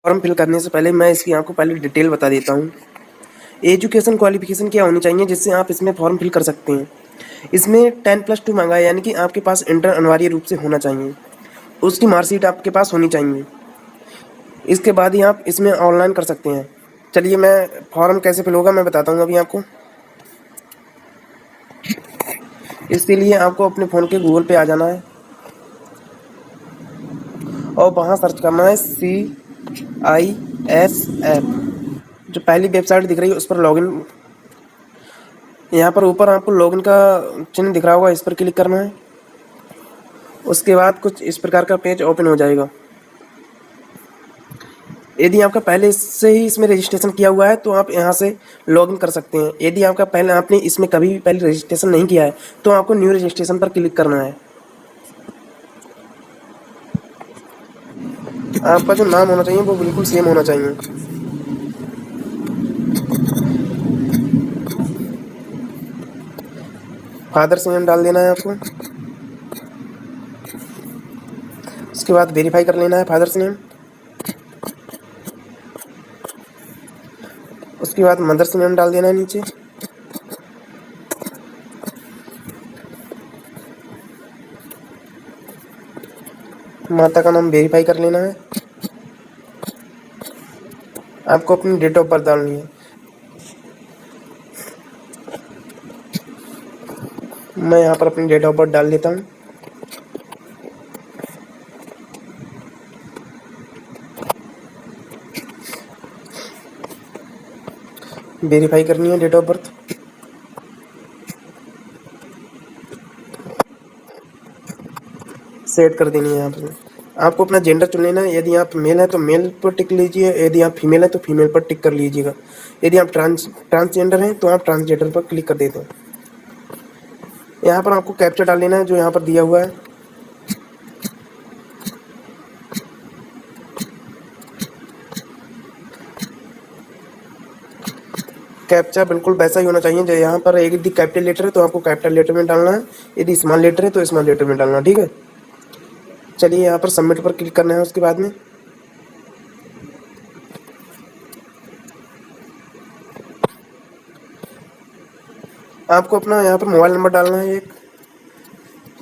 Form fill करने से पहले मैं इसकी आपको पहले डिटेल बता देता हूँ। एजुकेशन क्वालिफिकेशन क्या होनी चाहिए जिससे आप इसमें फॉर्म फिल कर सकते हैं। इसमें 10+2 मांगा है, यानी कि आपके पास इंटर अनिवार्य रूप से होना चाहिए, उसकी मार्कशीट आपके पास होनी चाहिए। इसके बाद ही आप इसमें ऑनलाइन कर सकते हैं। चलिए मैं फॉर्म कैसे फिल होगा मैं बताता हूँ अभी आपको। इसके लिए आपको अपने फ़ोन के गूगल पे आ जाना है और वहाँ सर्च करना है CISF। जो पहली वेबसाइट दिख रही है उस पर लॉगिन, यहाँ पर ऊपर आपको लॉगिन का चिन्ह दिख रहा होगा, इस पर क्लिक करना है। उसके बाद कुछ इस प्रकार का पेज ओपन हो जाएगा। यदि आपका पहले से ही इसमें रजिस्ट्रेशन किया हुआ है तो आप यहाँ से लॉगिन कर सकते हैं। यदि आपका पहले आपने इसमें कभी भी पहले रजिस्ट्रेशन नहीं किया है तो आपको न्यू रजिस्ट्रेशन पर क्लिक करना है। आपका जो नाम होना चाहिए वो बिल्कुल सेम होना चाहिए। फादर्स नेम डाल देना है आपको। उसके बाद वेरीफाई कर लेना है फादर्स नेम। उसके बाद मदर्स नेम डाल देना है नीचे। माता का नाम वेरीफाई कर लेना है। आपको अपनी डेट ऑफ बर्थ डालनी है। मैं यहाँ पर अपनी डेट ऑफ बर्थ डाल देता हूँ। वेरीफाई करनी है डेट ऑफ बर्थ। सेट कर देनी है यहाँ पर। आपको अपना जेंडर चुन लेना है। यदि आप मेल हैं तो मेल पर टिक लीजिए, यदि आप फीमेल हैं तो फीमेल पर टिक कर लीजिएगा। यदि आप ट्रांसजेंडर हैं तो आप ट्रांसजेंडर पर क्लिक कर देते हैं। यहाँ पर आपको कैप्चा डाल लेना है जो यहाँ पर दिया हुआ है। कैप्चा बिल्कुल वैसा ही होना चाहिए जो यहाँ पर। यदि कैपिटल लेटर है तो आपको कैपिटल लेटर में डालना है, यदि स्मॉल लेटर है तो स्मॉल लेटर में डालना है, ठीक है। चलिए यहाँ पर सबमिट पर क्लिक करना है। उसके बाद में आपको अपना यहाँ पर मोबाइल नंबर डालना है एक,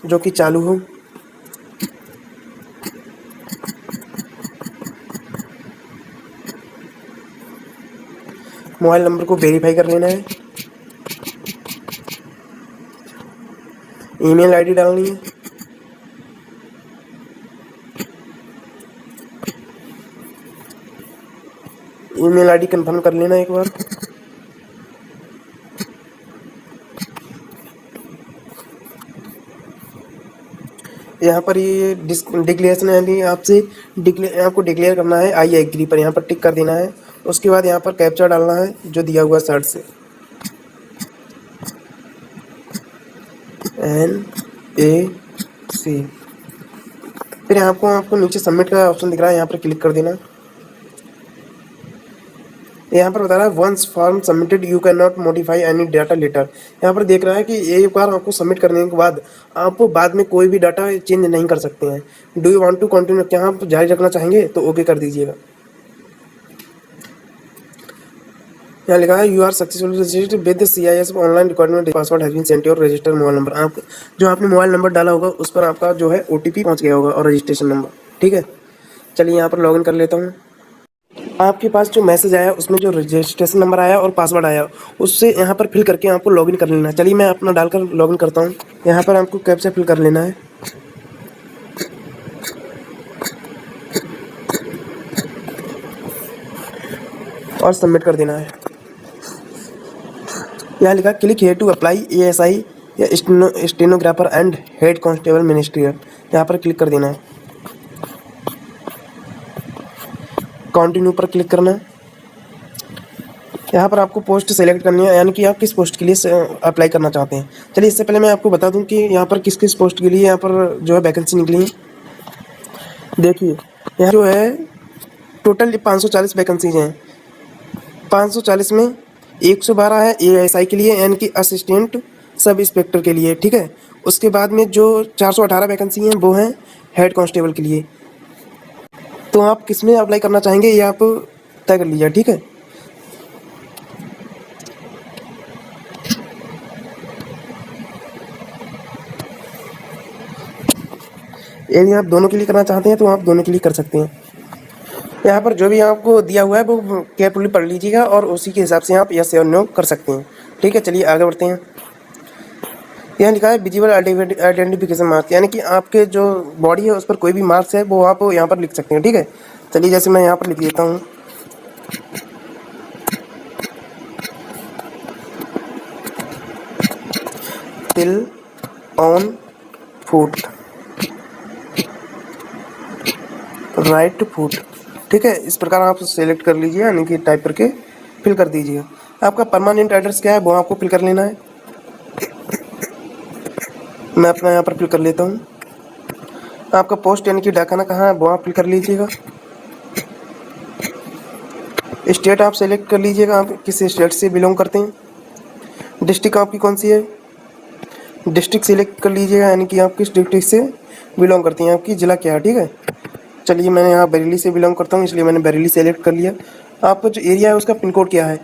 जो कि चालू हो। मोबाइल नंबर को वेरीफाई कर लेना है। ईमेल आईडी डालनी है। ईमेल आईडी कंफर्म कर लेना एक बार। यहाँ पर ये डिक्लेरेशन यानी आपसे आपको डिक्लेयर करना है आई एग्री पर, यहाँ पर टिक कर देना है। उसके बाद यहाँ पर कैप्चा डालना है जो दिया हुआ सर्च से NAC। फिर आपको नीचे सबमिट का ऑप्शन दिख रहा है, यहाँ पर क्लिक कर देना। यहाँ पर बता रहा है once form submitted you can not modify any data later. यहाँ पर देख रहा है कि एक बार आपको सबमिट करने के बाद आप बाद में कोई भी डाटा चेंज नहीं कर सकते हैं। Do you want to continue, क्या आप जारी रखना चाहेंगे तो ओके कर दीजिएगा। यहाँ लिखा है you are successfully registered with CISF online requirement password has been sent your registered mobile number. आप जो आपने मोबाइल नंबर डाला होगा उस पर आपका जो है OTP पहुँच गया होगा और रजिस्ट्रेशन नंबर, ठीक है। चलिए यहाँ पर लॉगिन कर लेता हूँ। आपके पास जो मैसेज आया उसमें जो रजिस्ट्रेशन नंबर आया और पासवर्ड आया उससे यहाँ पर फिल करके आपको लॉगिन कर लेना है। चलिए मैं अपना डालकर लॉगिन करता हूँ। यहाँ पर आपको कैप्चा फिल कर लेना है और सबमिट कर देना है। यहाँ लिखा click here to apply ASI या stenographer and head constable ministerial, यहाँ पर क्लिक कर देना है। कंटिन्यू पर क्लिक करना है। यहाँ पर आपको पोस्ट सेलेक्ट करनी है, यानी कि आप किस पोस्ट के लिए अप्लाई करना चाहते हैं। चलिए इससे पहले मैं आपको बता दूं कि यहाँ पर किस किस पोस्ट के लिए यहाँ पर जो है वैकेंसी निकली है। देखिए यहाँ जो है टोटल 540 वैकेंसीज हैं। 540 में 112 है ASI के लिए, यानी कि असिस्टेंट सब इंस्पेक्टर के लिए, ठीक है। उसके बाद में जो 418 वैकेंसी हैं वो हैं हेड कांस्टेबल के लिए। तो आप किस में अप्लाई करना चाहेंगे ये आप तय कर लीजिए, ठीक है। यदि आप दोनों के लिए करना चाहते हैं तो आप दोनों के लिए कर सकते हैं। यहाँ पर जो भी आपको दिया हुआ है वो केयरफुली पढ़ लीजिएगा और उसी के हिसाब से आप यस या नो कर सकते हैं, ठीक है। चलिए आगे बढ़ते हैं। यहाँ लिखा है विजिबल आइडेंटिफिकेशन मार्क्स, यानी कि आपके जो बॉडी है उस पर कोई भी मार्क्स है वो आप यहाँ पर लिख सकते हैं, ठीक है। चलिए जैसे मैं यहाँ पर लिख देता हूँ, till on foot, right foot, ठीक है। इस प्रकार आप सेलेक्ट कर लीजिए, यानी कि टाइप करके फिल कर दीजिए। आपका परमानेंट एड्रेस क्या है वो आपको फिल कर लेना है। मैं अपना यहाँ पर फिल कर लेता हूँ। आपका पोस्ट यानी कि डाकखाना कहाँ है वो आप फिल कर लीजिएगा। स्टेट आप सेलेक्ट कर लीजिएगा, आप किस स्टेट से बिलोंग करते हैं। डिस्ट्रिक्ट आपकी कौन सी है, डिस्ट्रिक्ट सेलेक्ट कर लीजिएगा, यानी कि आप किस डिस्ट्रिक्ट से बिलोंग करती हैं, आपकी ज़िला क्या है, ठीक है। चलिए मैंने यहाँ बरेली से बिलोंग करता हूँ इसलिए मैंने बरेली सेलेक्ट कर लिया। आपका जो एरिया है उसका पिन कोड क्या है,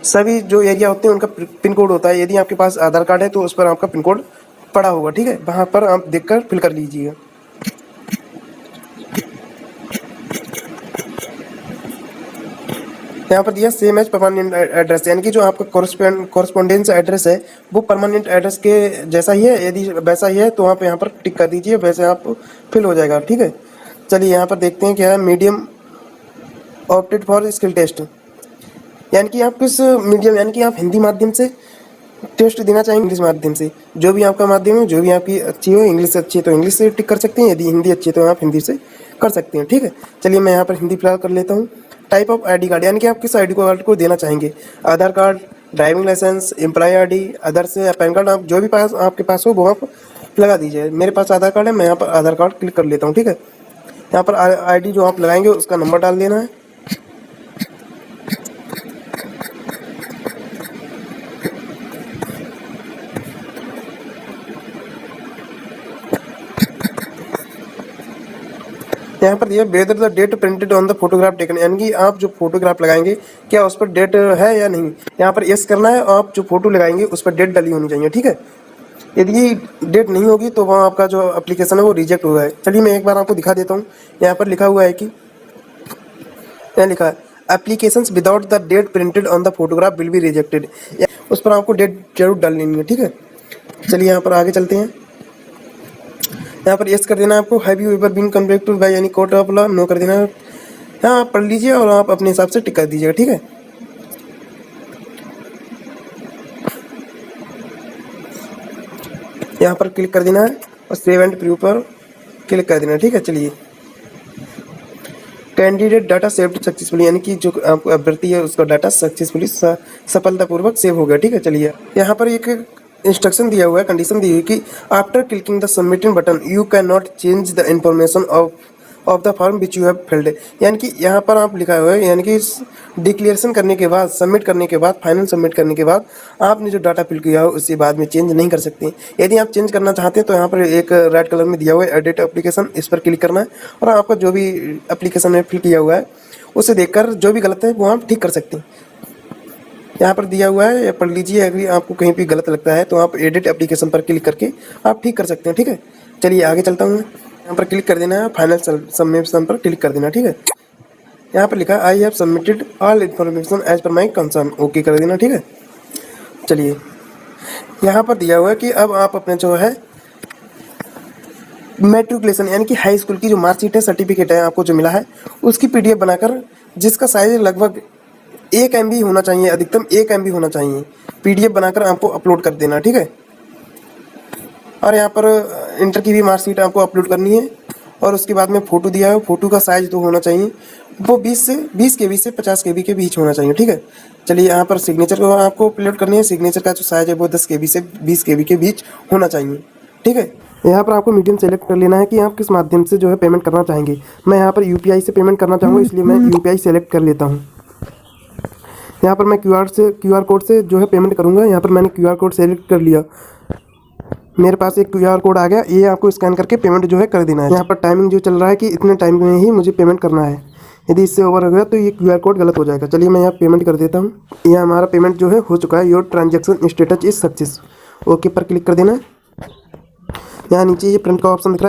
सभी जो एरिया होते हैं उनका पिन कोड होता है। यदि आपके पास आधार कार्ड है तो उस पर आपका पिन कोड पड़ा होगा, ठीक है। वहाँ पर आप देखकर फिल कर लीजिएगा। यहाँ पर दिया सेम एज परमानेंट एड्रेस, यानी कि जो आपका कॉरस्पॉन्डेंस एड्रेस है वो परमानेंट एड्रेस के जैसा ही है। यदि वैसा ही है तो आप यहाँ पर टिक कर दीजिए, वैसे आप फिल हो जाएगा, ठीक है। चलिए यहाँ पर देखते हैं क्या है। Medium opted for skill test, यानी कि आप किस मीडियम, यानी कि आप हिंदी माध्यम से टेस्ट देना चाहेंगे, इंग्लिश माध्यम से। जो भी आपका माध्यम है, जो भी आपकी अच्छी हो, इंग्लिश अच्छी है तो इंग्लिश से टिक कर सकते हैं, यदि हिंदी अच्छी है तो आप हिंदी से कर सकते हैं, ठीक है। चलिए मैं यहाँ पर हिंदी फिलहाल कर लेता हूँ। टाइप ऑफ आईडी कार्ड, यानी कि आप किस आईडी कार्ड को देना चाहेंगे। Aadhaar card, driving licence, employ ID, others या पैन कार्ड, आप जो भी पास आपके पास हो वो आप लगा दीजिए। मेरे पास आधार कार्ड है, मैं यहाँ पर आधार कार्ड क्लिक कर लेता हूँ, ठीक है। यहाँ पर आईडी जो आप लगाएंगे उसका नंबर डाल देना है। यहाँ पर दिया whether the date printed on the photograph taken, यानी कि आप जो फोटोग्राफ लगाएंगे क्या उस पर डेट है या नहीं। यहाँ पर यस करना है, आप जो फोटो लगाएंगे उस पर डेट डली होनी चाहिए, ठीक है। यदि डेट नहीं होगी तो वहाँ आपका जो एप्लीकेशन है वो रिजेक्ट हुआ है। चलिए मैं एक बार आपको दिखा देता हूँ। यहाँ पर लिखा हुआ है कि यहाँ लिखा है applications without the date printed on the photograph will be rejected, उस पर आपको डेट जरूर डाल लेनी है, ठीक है। चलिए यहाँ पर आगे चलते हैं। यहाँ पर यस कर देना है आपको। Have you ever been convicted by any court of law, no कर देना है। यहाँ आप पढ़ लीजिए और आप अपने हिसाब से टिक कर दीजिएगा, ठीक है। यहाँ पर क्लिक कर देना है और सेव एंड प्रूव पर क्लिक कर देना है, ठीक है। चलिए कैंडिडेट डाटा सेव्ड सक्सेसफुली, यानी कि जो आपको अभ्यर्थी है उसका डाटा सक्सेसफुली सफलतापूर्वक सेव हो गया, ठीक है। चलिए यहाँ पर एक इंस्ट्रक्शन दिया हुआ है, कंडीशन दी हुई कि after clicking the submitting button you can not change the information of the form which you have filled, यानी कि यहाँ पर आप लिखा हुआ है, यानी कि डिक्लेरेशन करने के बाद, सबमिट करने के बाद, फाइनल सबमिट करने के बाद आपने जो डाटा फिल किया हो उससे बाद में चेंज नहीं कर सकते। यदि आप चेंज करना चाहते हैं तो यहाँ पर एक रेड कलर में दिया हुआ है एडिट एप्लीकेशन, इस पर क्लिक करना है और आपका जो भी एप्लीकेशन में फिल किया हुआ है उसे देखकर जो भी गलत है वो आप ठीक कर सकते हैं। यहाँ पर दिया हुआ है, पढ़ लीजिए। अगर आपको कहीं भी गलत लगता है तो आप एडिट एप्लीकेशन पर क्लिक करके आप ठीक कर सकते हैं, ठीक है। चलिए आगे चलता हूँ। यहाँ पर क्लिक कर देना है, फाइनल सबमिशन पर क्लिक कर देना, ठीक है। यहाँ पर लिखा I have submitted all information as per my concern, okay कर देना, ठीक है। चलिए यहाँ पर दिया हुआ है कि अब आप अपने जो है मैट्रिकुलेशन, यानी कि हाई स्कूल की जो मार्कशीट है, सर्टिफिकेट है आपको जो मिला है, उसकी PDF बनाकर, जिसका साइज लगभग 1 MB होना चाहिए, अधिकतम 1 MB होना चाहिए, PDF बनाकर आपको अपलोड कर देना, ठीक है। और यहाँ पर इंटर की भी मार्कशीट आपको अपलोड करनी है और उसके बाद में फ़ोटो दिया है, फ़ोटो का साइज तो होना चाहिए वो 20 KB से 50 KB के बीच होना चाहिए, ठीक है। चलिए यहाँ पर सिग्नेचर को आपको अपलोड करनी है। सिग्नेचर का जो साइज है वो 10 KB से 20 KB के बीच होना चाहिए, ठीक है। यहाँ पर आपको मीडियम सेलेक्ट कर लेना है कि आप किस माध्यम से जो है पेमेंट करना चाहेंगे। मैं यहाँ पर UPI से पेमेंट करना चाहूँगा, इसलिए मैं UPI सेलेक्ट कर लेता हूँ। यहाँ पर मैं QR कोड से जो है पेमेंट करूँगा। यहाँ पर मैंने QR कोड सेलेक्ट कर लिया। मेरे पास एक QR कोड आ गया, ये आपको स्कैन करके पेमेंट जो है कर देना है। यहाँ पर टाइमिंग जो चल रहा है कि इतने टाइम में ही मुझे पेमेंट करना है, यदि इससे ओवर हो गया तो ये QR कोड गलत हो जाएगा। चलिए मैं यहाँ पेमेंट कर देता हूँ। ये हमारा पेमेंट जो है हो चुका है। Your transaction status is success, okay पर क्लिक कर देना है। यहाँ नीचे ये प्रिंट का ऑप्शन दिख रहा है।